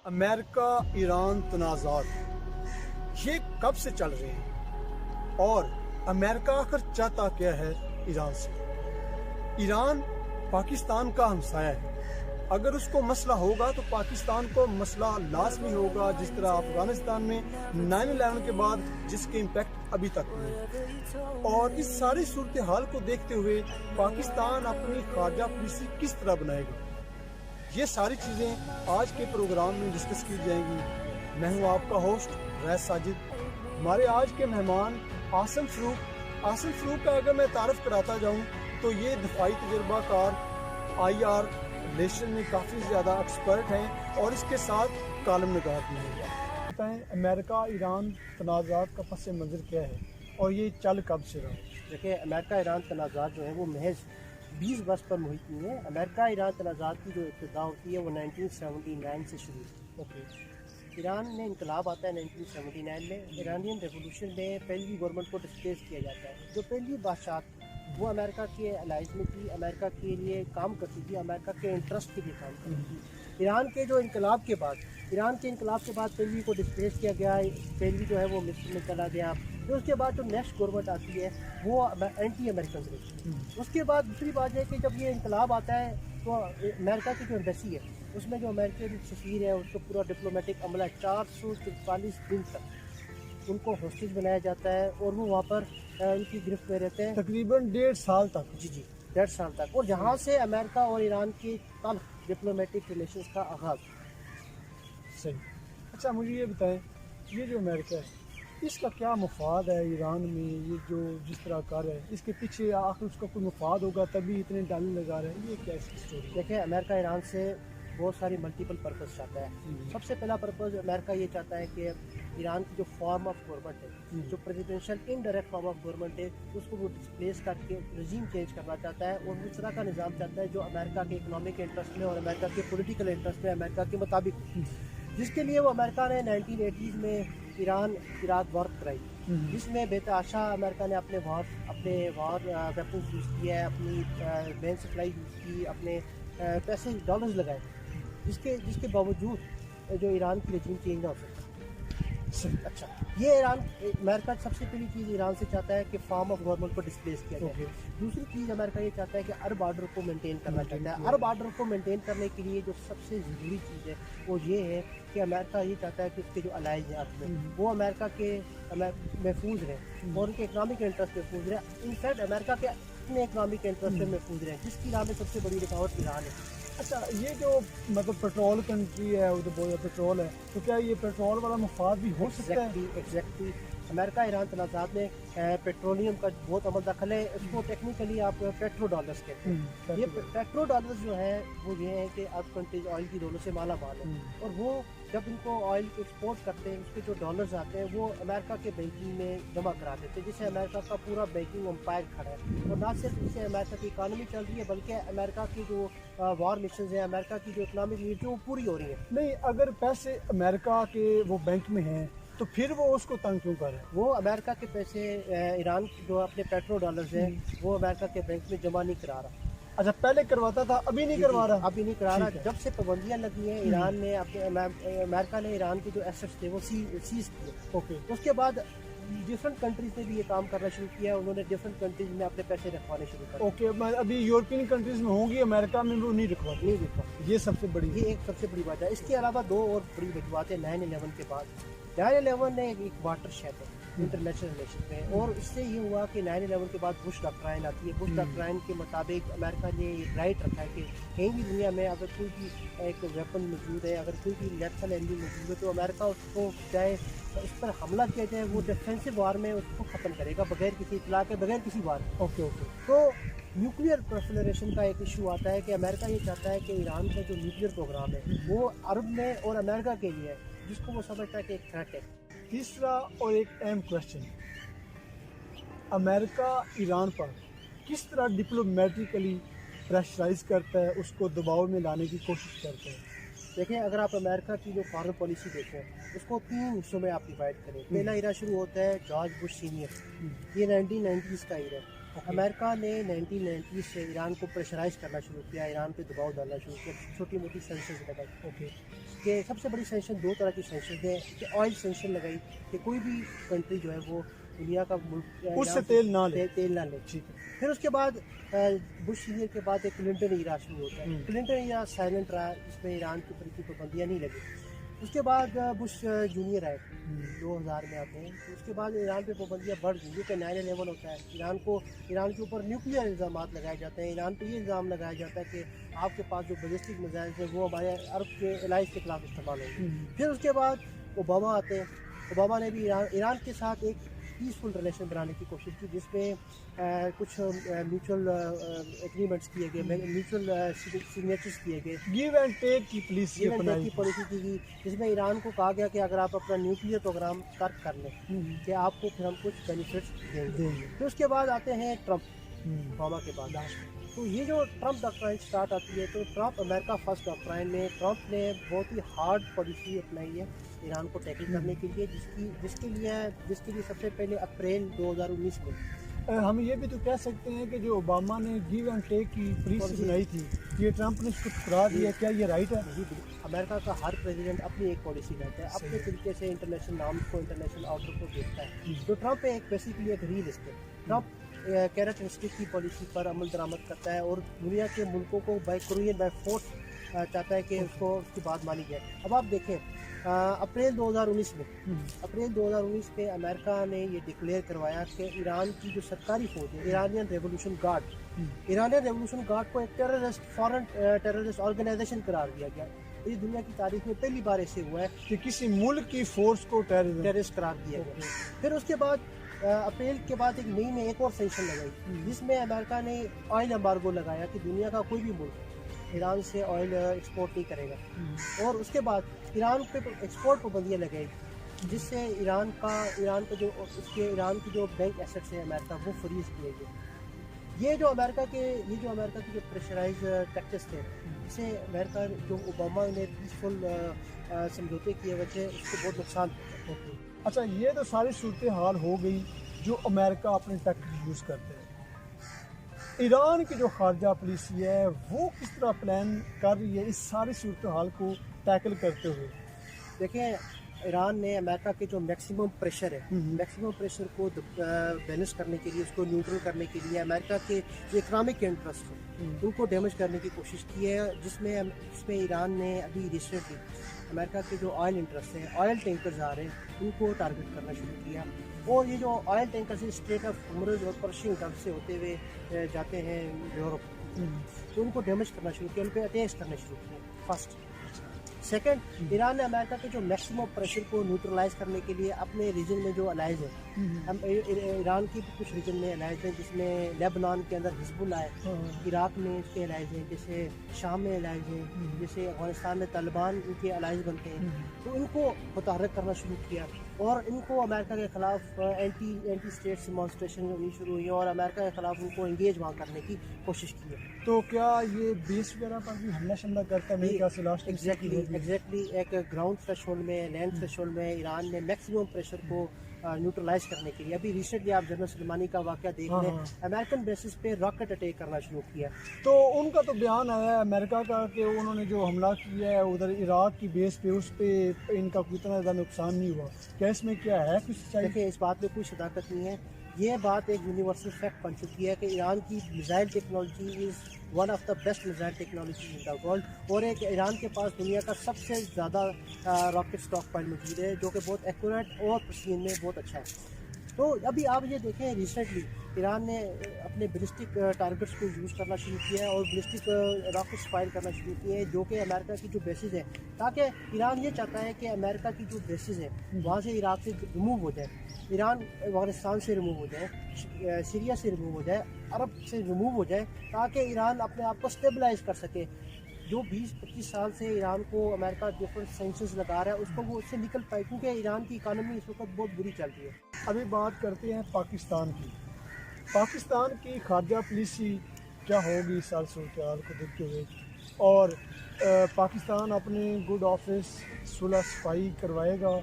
امریکہ ایران تنازعات یہ کب سے چل رہے ہیں اور امریکہ آخر چاہتا کیا ہے ایران سے؟ ایران پاکستان کا ہمسایہ ہے، اگر اس کو مسئلہ ہوگا تو پاکستان کو مسئلہ لازمی ہوگا، جس طرح افغانستان میں 9/11 کے بعد جس کے امپیکٹ ابھی تک ہوئے۔ اور اس ساری صورتحال کو دیکھتے ہوئے پاکستان اپنی خارجہ پالیسی کس طرح بنائے گا، یہ ساری چیزیں آج کے پروگرام میں ڈسکس کی جائیں گی۔ میں ہوں آپ کا ہوسٹ ریس ساجد۔ ہمارے آج کے مہمان عاصم فروق کا اگر میں تعارف کراتا جاؤں تو یہ دفاعی تجربہ کار، IR ریلیشن میں کافی زیادہ ایکسپرٹ ہیں اور اس کے ساتھ کالم نگار بھی ہیں۔ بتائیں امریکہ ایران تنازعات کا پس منظر کیا ہے اور یہ چل کب سے رہا؟ دیکھیں، امریکہ ایران تنازعات جو ہیں وہ محض 20 برس پر محیط نہیں ہے۔ امریکہ ایران تنازعات کی جو ابتدا ہوتی ہے وہ 1979 سے شروع ہوتی ہے۔ ایران میں انقلاب آتا ہے 1979 میں۔ ایرانین ریولوشن میں پہلی گورنمنٹ کو ڈسپلیس کیا جاتا ہے۔ جو پہلی بادشاہ وہ امریکہ کے الائز میں تھی، امریکہ کے لیے کام کرتی تھی، امریکہ کے انٹرسٹ کے لیے کام کرتی تھی۔ ایران کے انقلاب کے بعد پہلی کو ڈسپلیس کیا گیا، پہلی جو ہے وہ مصر میں چلا گیا۔ پھر اس کے بعد جو نیکسٹ گورنمنٹ آتی ہے وہ اینٹی امریکن رہتی ہے۔ اس کے بعد دوسری بات ہے کہ جب یہ انقلاب آتا ہے تو امریکہ کی جو ایمبیسی ہے اس میں جو امریکن سفیر ہے اس کو پورا ڈپلومیٹک عملہ 444 دن تک ان کو ہوسٹیج بنایا جاتا ہے اور وہ وہاں پر ان کی گرفت میں رہتے ہیں تقریباً 1.5 سال تک۔ جی 1.5 سال تک، اور جہاں سے امریکہ اور ایران کے تلخ ڈپلومیٹک ریلیشنز کا آغاز۔ صحیح۔ اچھا مجھے یہ بتائیں، یہ جو امریکہ ہے اس کا کیا مفاد ہے ایران میں؟ یہ جو جس طرح کر رہا ہے اس کے پیچھے آخر اس کا کوئی مفاد ہوگا تبھی اتنے ڈالر لگا رہے ہیں، یہ کیا اس کی اسٹوری؟ دیکھیں، امریکہ ایران سے بہت ساری ملٹیپل پرپز چاہتا ہے۔ سب سے پہلا پرپز امریکہ یہ چاہتا ہے کہ ایران کی جو فارم آف گورنمنٹ ہے، جو presidential indirect form of government ہے، اس کو وہ ڈسپلیس کر کے رجیم چینج کرنا چاہتا ہے اور اس طرح کا نظام چاہتا ہے جو امریکہ کے اکنامک انٹرسٹ میں اور امریکہ کے پولیٹیکل انٹرسٹ میں امریکہ کے مطابق، جس کے لیے وہ امریکہ نے 1980s میں ایران عراق وار کرائی، جس میں بے تحاشا امریکہ نے اپنے وار ویپنز یوز کیا ہے، اپنی مین سپلائی یوز کی، اپنے پیسے ڈالرز لگائے، جس کے باوجود جو ایران کی رجیم چینج نہ ہو سکتا۔ اچھا، یہ امریکہ سب سے پہلی چیز ایران سے چاہتا ہے کہ فارم آف گورنمنٹ کو ڈسپلیس کیا جائے۔ دوسری چیز امریکہ یہ چاہتا ہے کہ عرب آرڈر کو مینٹین کرنا چاہتا ہے۔ عرب آرڈر کو مینٹین کرنے کے لیے جو سب سے ضروری چیز ہے وہ یہ ہے کہ امریکہ یہ چاہتا ہے کہ اس کے جو الائز ہیں عرب میں وہ امریکہ کے محفوظ رہیں اور ان کے اکنامک انٹرسٹ محفوظ رہیں۔ انفیکٹ امریکہ کے اپنے اکنامک انٹرسٹ محفوظ رہیں، جس کی راہ میں سب سے بڑی رکاوٹ ایران ہے۔ اچھا، یہ جو مطلب پیٹرول کنٹری ہے، وہ جو پیٹرول ہے، تو کیا یہ پیٹرول والا مفاد بھی ہو سکتا ہے؟ ایگزیکٹلی امریکہ ایران تنازعات میں پیٹرولیم کا بہت عمل دخل ہے۔ اس کو ٹیکنیکلی آپ پیٹرو ڈالرز کہتے ہیں۔ یہ پیٹرو ڈالرز جو ہے وہ یہ ہے کہ اب کنٹریز آئل کی دولوں سے مالا مال ہے، اور وہ جب ان کو آئل ایکسپورٹ کرتے ہیں اس کے جو ڈالرز آتے ہیں وہ امریکہ کے بینکنگ میں جمع کرا دیتے ہیں، جس سے امریکہ کا پورا بینکنگ امپائر کھڑا ہے۔ اور نہ صرف اس سے امریکہ کی اکانومی چل رہی ہے بلکہ امریکہ کی جو وار مشنز ہیں، امریکہ کی جو اکنامک نیڈ وہ پوری ہو رہی ہے۔ نہیں، اگر پیسے امریکہ کے وہ بینک میں ہیں تو پھر وہ اس کو تنگ کیوں کر رہے ہیں؟ وہ امریکہ کے پیسے ایران جو اپنے پیٹرو ڈالرز ہیں وہ امریکہ کے بینک میں جمع نہیں کرا رہا۔ اچھا، پہلے کرواتا تھا، ابھی نہیں کروا رہا؟ ابھی نہیں کرا رہا۔ جب سے پابندیاں لگی ہیں ایران نے امریکہ نے ایران کے جو ایسٹس تھے وہ سیز کیے۔ اس کے بعد ڈفرینٹ کنٹریز نے بھی یہ کام کرنا شروع کیا، انہوں نے ڈفرینٹ کنٹریز میں اپنے پیسے رکھوانے شروع کر۔ ابھی یورپین کنٹریز میں ہوں گی، امریکہ میں وہ نہیں رکھواتے۔ یہ سب سے بڑی، یہ ایک سب سے بڑی وجہ ہے۔ اس کے علاوہ دو اور بڑی وجوہات ہیں 9/11 کے بعد۔ 9/11 نے ایک واٹر شیڈ ہے انٹرنیشنل ریلیشن میں، اور اس سے یہ ہوا کہ 9/11 کے بعد بش ڈاکٹرائن آتی ہے۔ بش ڈاکٹرائن کے مطابق امریکہ نے یہ رائٹ رکھا ہے کہ کہیں بھی دنیا میں اگر کوئی بھی ایک ویپن موجود ہے، اگر کوئی بھی لیتھل اینیمی موجود ہے تو امریکہ اس کو چاہے اس پر حملہ کیا جائے وہ ڈیفینسو وار میں اس کو ختم کرے گا، بغیر کسی اطلاع کے، بغیر کسی وار کے۔ تو نیوکلیئر پرولیفریشن کا ایک ایشو آتا ہے کہ امریکہ یہ چاہتا ہے کہ ایران کا جو نیوکلیئر پروگرام ہے وہ عرب میں اور امریکہ کے لیے ہے، جس کو وہ سمجھتا ہے کہ ایک تھریٹ ہے۔ تیسرا اور ایک اہم کوشچن، امریکہ ایران پر کس طرح ڈپلومیٹیکلی پریشرائز کرتا ہے، اس کو دباؤ میں لانے کی کوشش کرتا ہے؟ دیکھیں، اگر آپ امریکہ کی جو فارن پالیسی دیکھیں اس کو 3 حصوں میں آپ ڈیوائڈ کریں۔ پہلا ایرا شروع ہوتا ہے جارج بش سینئر، یہ 1990s کا ایرا ہے۔ امریکہ نے 1990 سے ایران کو پریشرائز کرنا شروع کیا, ایران پہ دباؤ ڈالنا شروع کیا, چھوٹی موٹی سینکشنز لگائی. کہ سب سے بڑی سینکشن دو طرح کی سینکشن ہے, کہ آئل سینکشن لگائی کہ کوئی بھی کنٹری جو ہے وہ دنیا کا ملک اس سے تیل نہ لے. پھر اس کے بعد بش سینئر کے بعد ایک کلنٹن ایرا شروع ہوتا ہے. کلنٹن ایرا سائلنٹ رہا, جس میں ایران کے اوپر کی پابندیاں نہیں لگی. اس کے بعد بش جونیئر آئے 2000 میں آتے ہیں. اس کے بعد ایران پہ پابندیاں بڑھ گئی, کیونکہ 9/11 ہوتا ہے. ایران کے اوپر نیوکلیئر الزامات لگائے جاتے ہیں. ایران پہ یہ الزام لگایا جاتا ہے کہ آپ کے پاس جو بیلسٹک میزائل ہیں وہ ہمارے عرب کے الائز کے خلاف استعمال ہوں گے. پھر اس کے بعد اوباما آتے ہیں. اوباما نے بھی ایران کے ساتھ ایک پیسفل ریلیشن بنانے کی کوشش کی, جس میں کچھ میوچل ایگریمنٹس کیے گئے, میوچل سگنیچرز کیے گئے, گیو اینڈ ٹیک کی پالیسی کی گئی, جس میں ایران کو کہا گیا کہ اگر آپ اپنا نیوکلیئر پروگرام ترک کر لیں کہ آپ کو پھر ہم کچھ بینیفٹس دیں گے. پھر اس کے بعد آتے ہیں ٹرمپ, اوباما کے بعد. تو یہ جو ٹرمپ ڈاکٹرائن سٹارٹ آتی ہے, تو ٹرمپ امریکہ فرسٹ ڈاکٹرائن میں ٹرمپ نے بہت ہی ہارڈ پالیسی اپنائی ہے ایران کو ٹیکل کرنے کے لیے, جس کے لیے سب سے پہلے اپریل 2019 میں ہم یہ بھی تو کہہ سکتے ہیں کہ جو اوباما نے گیو اینڈ ٹیک کی پالیسی بنائی تھی, یہ ٹرمپ نے اس کو ٹھکرا دیا. کیا یہ رائٹ ہے؟ امریکہ کا ہر پریزیڈنٹ اپنی ایک پالیسی لاتا ہے, اپنے طریقے سے انٹرنیشنل نارمز کو, انٹرنیشنل آرڈر کو دیکھتا ہے. تو ٹرمپ ایک بیسیکلی ایک ریئلسٹ ہے. ٹرمپ کیرٹ اینڈ اسٹک کی پالیسی پر عمل درآمد کرتا ہے, اور دنیا کے ملکوں کو بائی فورس چاہتا ہے کہ اس کی بات مانی جائے. اب آپ دیکھیں اپریل 2019 میں امریکہ نے یہ ڈکلیئر کروایا کہ ایران کی جو سرکاری فوج ہے, ایرانین ریولوشن گارڈ کو ایک فارن ٹیررسٹ آرگنائزیشن قرار دیا گیا. یہ دنیا کی تاریخ میں پہلی بار ایسے ہوا ہے کہ کسی ملک کی فورس کو ٹیررسٹ قرار دیا گیا. پھر اس کے بعد اپریل کے بعد ایک مئی میں ایک اور سینکشن لگائی, جس میں امریکہ نے آئل امبارگو لگایا کہ دنیا کا کوئی بھی ملک ایران سے آئل ایکسپورٹ نہیں کرے گا. اور اس کے بعد ایران پہ ایکسپورٹ پابندیاں لگائی, جس سے ایران کی جو بینک ایسٹس ہیں امریکہ وہ فریز کیے گئے. یہ جو امریکہ کی جو پریشرائز ٹیکٹس تھے, اسے امریکہ جو اوباما نے پیسفل سمجھوتے کیے وجہ اس کو بہت نقصان ہوتے. اچھا, یہ تو ساری صورتحال ہو گئی جو امریکہ اپنے ٹیکٹس یوز کرتے ہیں. ایران کی جو خارجہ پالیسی ہے وہ کس طرح پلان کر رہی ہے اس ساری صورتحال کو ٹیکل کرتے ہوئے؟ دیکھیں, ایران نے امریکہ کے جو میکسیمم پریشر کو بیلنس کرنے کے لیے, اس کو نیوٹرل کرنے کے لیے امریکہ کے جو اکنامک انٹرسٹ ہیں ان کو ڈیمیج کرنے کی کوشش کی ہے, جس میں ایران نے ابھی ریسنٹلی امریکہ کے جو آئل انٹرسٹ ہیں, آئل ٹینکرز آ رہے ہیں, ان کو ٹارگٹ کرنا شروع کیا. اور یہ جو oil tankers street of harms اور پرشین گلف سے ہوتے ہوئے جاتے ہیں یورپ, تو ان کو ڈیمیج کرنا شروع کیا, ان پہ اٹیک کرنا شروع کیا. فرسٹ. سیکنڈ, ایران نے امریکہ کے جو میکسیمم پریشر کو نیوٹرلائز کرنے کے لیے اپنے ریجن میں جو الائز ہیں, ایران کی کچھ ریجن میں الائز ہیں, جس میں لیبنان کے اندر حزب اللہ ہے, عراق میں اس کے الائز ہیں, جیسے شام میں الائز ہیں, جیسے افغانستان میں طالبان ان کے الائز بنتے ہیں. تو ان کو متحرک کرنا شروع کیا, اور ان کو امریکہ کے خلاف اینٹی اسٹیٹ ڈیمانسٹریشن ہونی شروع ہوئی, اور امریکہ کے خلاف ان کو انگیج وہاں کرنے کی کوشش کی ہے. تو کیا یہ بیس وغیرہ پر بھی حملہ کرتا ہے امریکہ سے لاسٹ؟ ایگزیکٹلی ایک گراؤنڈ تھریش ہولڈ میں, لینڈ تھریش ہولڈ میں ایران نے میکسیمم پریشر کو نیوٹرلائز کرنے کے لیے, ابھی ریسنٹلی آپ جنرل سلمانی کا واقعہ دیکھ لیں, امریکن بیسس پہ راکٹ اٹیک کرنا شروع کیا. تو ان کا تو بیان آیا ہے امریکہ کا کہ انہوں نے جو حملہ کیا ہے ادھر عراق کی بیس پہ, اس پہ ان کا کوئی اتنا زیادہ نقصان نہیں ہوا. کیا اس میں کیا ہے کچھ؟ دیکھیں, اس بات میں کوئی صداقت نہیں ہے. یہ بات ایک یونیورسل فیکٹ بن چکی ہے کہ ایران کی missile technology is one of the best missile technology in the world, اور ایک ایران کے پاس دنیا کا سب سے زیادہ راکٹ اسٹاک پائل موجود ہے, جو کہ بہت ایکوریٹ اور پرسین میں بہت اچھا ہے. تو ابھی آپ یہ دیکھیں, ریسنٹلی ایران نے اپنے بیلسٹک ٹارگٹس کو یوز کرنا شروع کیا ہے, اور بیلسٹک راکٹس فائر کرنا شروع کیے ہیں, جو کہ امریکہ کی جو بیسز ہیں, تاکہ ایران یہ چاہتا ہے کہ امریکہ کی جو بیسز ہیں وہاں سے عراق سے ریموو ہو جائے, ایران افغانستان سے ریموو ہو جائے, سیریا سے ریموو ہو جائے, عرب سے ریموو ہو جائے, تاکہ ایران اپنے آپ کو اسٹیبلائز کر سکے. جو 20-25 سال سے ایران کو امریکہ ڈفرینٹ سینکشنز لگا رہا ہے, اس کو وہ اس سے نکل پائے, کیونکہ ایران کی اکانومی اس وقت بہت بری چل رہی ہے. ابھی بات کرتے ہیں پاکستان کی. پاکستان کی خارجہ پالیسی کیا ہوگی اس سال صورتحال کو دیکھتے ہوئے, اور پاکستان اپنے گڈ آفس صلح صفائی کروائے گا,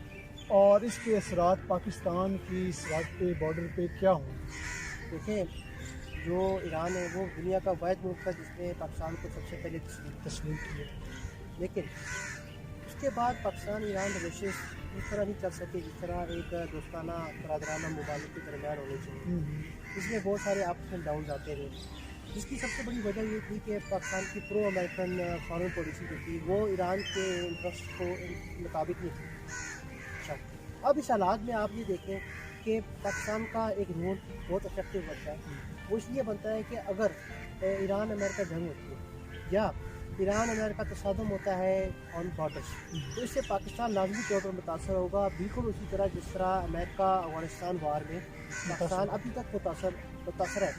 اور اس کے اثرات پاکستان کی سرحد پہ, بارڈر پہ کیا ہوں گے؟ دیکھیں, جو ایران ہے وہ دنیا کا واحد ملک تھا جس نے پاکستان کو سب سے پہلے تسلیم کیا. لیکن اس کے بعد پاکستان ایران ریلیشنز اس طرح نہیں چل سکے جس طرح ایک دوستانہ برادرانہ ممالک کے درمیان ہونے چاہیے. اس میں بہت سارے اپس اینڈ ڈاؤنز آتے رہے، جس کی سب سے بڑی وجہ یہ تھی کہ پاکستان کی پرو امریکن فارن پالیسی جو تھی وہ ایران کے انٹرسٹ کو مطابق نہیں تھی. اچھا، اب اس حالات میں آپ یہ دیکھیں کہ پاکستان کا ایک رول بہت افیکٹو بنتا ہے. وہ اس لیے بنتا ہے کہ اگر ایران امریکہ جنگ ہوتی ہے یا ایران امریکہ تصادم ہوتا ہے آن بارڈرس، تو اس سے پاکستان لازمی طور پر متاثر ہوگا، بالکل اسی طرح جس طرح امریکہ افغانستان وار میں پاکستان ابھی تک متاثر ہے.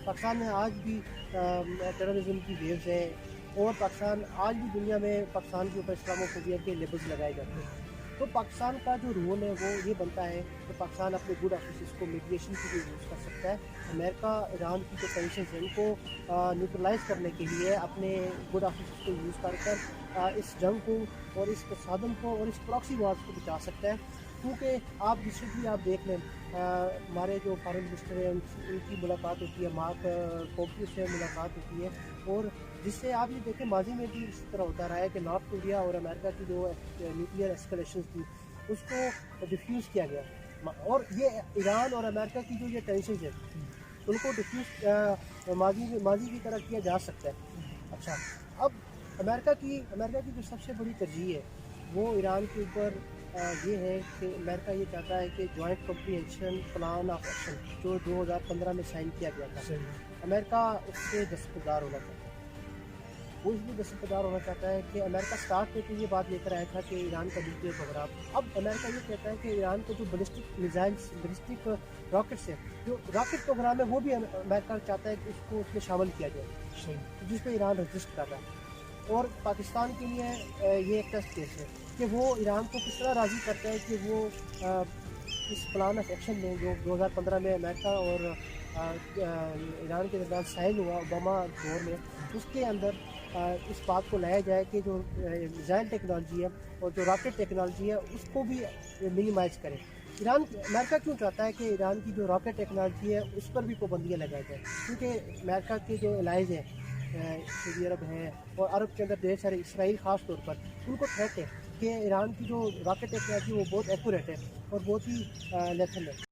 پاکستان میں آج بھی ٹیررزم کی ویوز ہیں، اور پاکستان آج بھی دنیا میں پاکستان کے اوپر اسلاموفوبیا کے لیبلز لگائے جاتے ہیں. تو پاکستان کا جو رول ہے وہ یہ بنتا ہے کہ پاکستان اپنے گڈ آفیسز کو میڈیشن کے لیے یوز کر سکتا ہے. امریکہ ایران کی جو ٹینشنز ہیں ان کو نیوٹرلائز کرنے کے لیے اپنے گڈ آفیسز کو یوز کر اس جنگ کو اور اس تصادم کو اور اس پراکسی وارز کو بچا سکتا ہے. کیونکہ آپ ریسنٹلی آپ دیکھ لیں ہمارے جو فارن منسٹر ہیں ان کی ملاقات ہوتی ہے، مارک پومپیو سے ملاقات ہوتی ہے، اور جس سے آپ یہ دیکھیں ماضی میں بھی اس طرح ہوتا رہا ہے کہ نارتھ کوریا اور امریکہ کی جو نیوکلیئر اسکلیشنز تھی اس کو ڈیفیوز کیا گیا. اور یہ ایران اور امریکہ کی جو یہ ٹینشنز ہیں ان کو ڈیفیوز ماضی کی طرح کیا جا سکتا ہے. اچھا، اب امریکہ کی جو سب سے بڑی ترجیح ہے وہ ایران کے اوپر یہ ہے کہ امریکہ یہ چاہتا ہے کہ joint comprehension plan of action جو 2015 میں سائن کیا گیا تھا، امریکہ اس سے دستبردار ہونا چاہتا ہے. وہ اس لیے دستبردار ہونا چاہتا ہے کہ امریکہ اسٹارٹ میں تو یہ بات لے کر آیا تھا کہ ایران کا نیوکلیئر پروگرام، اب امریکہ یہ کہتا ہے کہ ایران کے جو بلسٹک میزائلس بلسٹک راکٹس ہیں، جو راکٹ پروگرام ہے وہ بھی امریکہ چاہتا ہے کہ اس کو اس میں شامل کیا جائے، جس پہ ایران رجسٹ کر رہا ہے. اور پاکستان کے لیے یہ ایک ٹیسٹ کیس ہے کہ وہ ایران کو کس طرح راضی کرتا ہے کہ وہ اس پلان آف ایکشن میں جو 2015 میں امریکہ اور ایران کے درمیان سائن ہوا اوباما دور میں، اس کے اندر اس بات کو لایا جائے کہ جو میزائل ٹیکنالوجی ہے اور جو راکٹ ٹیکنالوجی ہے اس کو بھی منیمائز کرے. امریکہ کیوں چاہتا ہے کہ ایران کی جو راکٹ ٹیکنالوجی ہے اس پر بھی پابندیاں لگائی جائیں؟ کیونکہ امریکہ کے جو الائز ہیں سعودی عرب ہے اور عرب کے اندر ڈھیر سارے اسرائیل خاص طور پر، ان کو تھریٹ ہے کہ ایران کی جو راکٹ ٹیکنالوجی وہ بہت ایکوریٹ ہے اور بہت ہی لیتھل ہے.